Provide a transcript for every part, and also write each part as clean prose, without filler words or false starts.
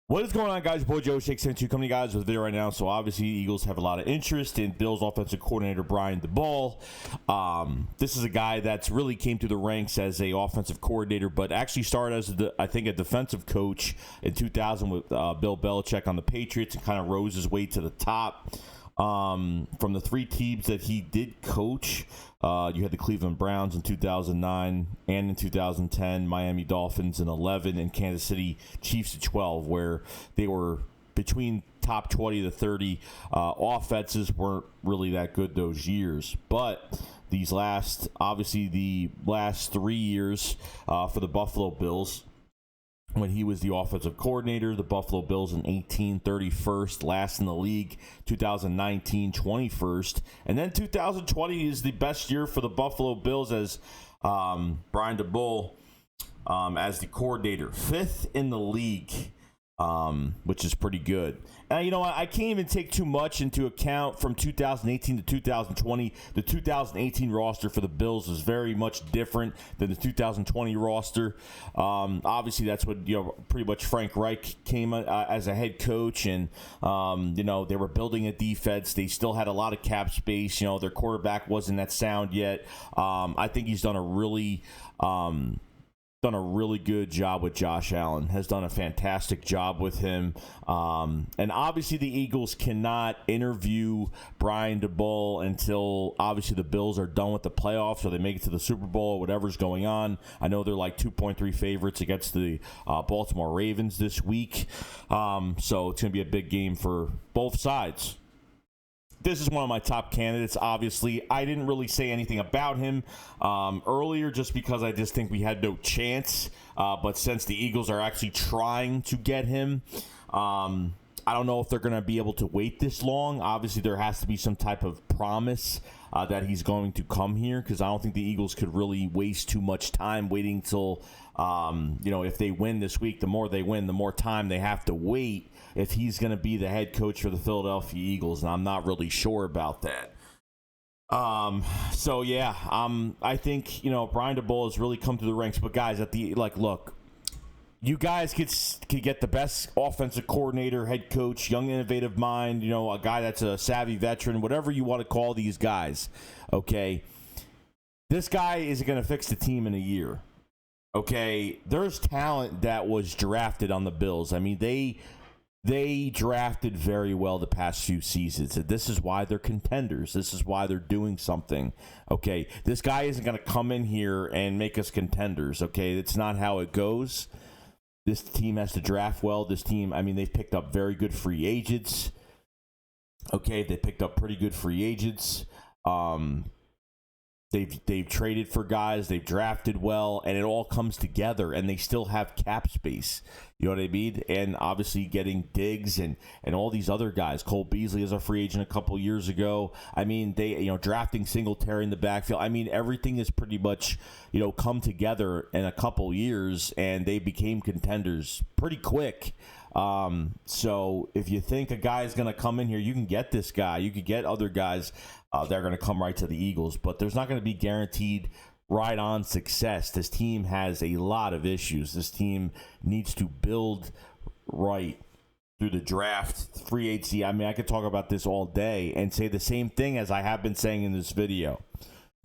What is going on, guys? Boy Joe Shakes into coming to you guys with a video right now. So obviously Eagles have a lot of interest in Bills offensive coordinator Brian Daboll. This is a guy that's really came through the ranks as a offensive coordinator, but actually started as I think a defensive coach in 2000 with Bill Belichick on the Patriots, and kind of rose his way to the top. From the three teams that he did coach, you had the Cleveland Browns in 2009 and in 2010, Miami Dolphins in 11, and Kansas City Chiefs in 12, where they were between top 20 to 30. Offenses weren't really that good those years, but the last 3 years for the Buffalo Bills, when he was the offensive coordinator, the Buffalo Bills in 18, 31st, last in the league, 2019, 21st. And then 2020 is the best year for the Buffalo Bills as Brian Daboll as the coordinator. 5th in the league, which is pretty good. And you know what? I can't even take too much into account from 2018 to 2020. The 2018 roster for the Bills is very much different than the 2020 roster. Obviously, that's what pretty much Frank Reich came as a head coach, and they were building a defense. They still had a lot of cap space. Their quarterback wasn't that sound yet. I think he's done a really good job with Josh Allen, has done a fantastic job with him. And obviously the Eagles cannot interview Brian Daboll until obviously the Bills are done with the playoffs or they make it to the Super Bowl or whatever's going on. I know they're like 2.3 favorites against the Baltimore Ravens this week. So it's going to be a big game for both sides. This is one of my top candidates. Obviously, I didn't really say anything about him earlier just because I just think we had no chance. But since the Eagles are actually trying to get him, I don't know if they're going to be able to wait this long. Obviously, there has to be some type of promise that he's going to come here, because I don't think the Eagles could really waste too much time waiting till, if they win this week, the more they win, the more time they have to wait if he's going to be the head coach for the Philadelphia Eagles, and I'm not really sure about that. I think, Brian Daboll has really come through the ranks. But guys, look, you guys could get the best offensive coordinator, head coach, young innovative mind, a guy that's a savvy veteran, whatever you want to call these guys, okay? This guy isn't going to fix the team in a year, okay? There's talent that was drafted on the Bills. I mean, they drafted very well the past few seasons. And this is why they're contenders. This is why they're doing something. Okay, this guy isn't going to come in here and make us contenders. Okay, that's not how it goes. This team has to draft well. This team, they've picked up very good free agents. Okay, they picked up pretty good free agents. They've traded for guys, they've drafted well, and it all comes together, and they still have cap space. You know what I mean? And obviously getting Diggs and all these other guys. Cole Beasley is a free agent a couple years ago. They drafting Singletary in the backfield. Everything is pretty much come together in a couple years, and they became contenders pretty quick. So if you think a guy is going to come in here, you can get this guy. You could get other guys that are going to come right to the Eagles, but there's not going to be guaranteed right-on success. This team has a lot of issues. This team needs to build right through the draft, free agency. I could talk about this all day and say the same thing as I have been saying in this video.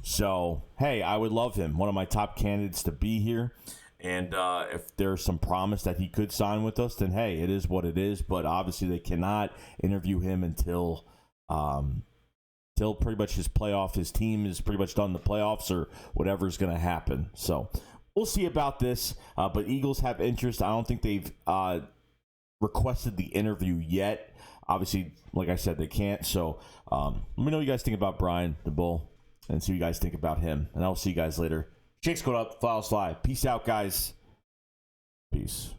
So, hey, I would love him. One of my top candidates to be here. And if there's some promise that he could sign with us, then, hey, it is what it is. But obviously they cannot interview him until pretty much his team is pretty much done in the playoffs or whatever's going to happen. So we'll see about this. But Eagles have interest. I don't think they've requested the interview yet. Obviously, like I said, they can't. So let me know what you guys think about Brian Daboll and see what you guys think about him. And I'll see you guys later. Shakes going up, files fly. Peace out, guys. Peace.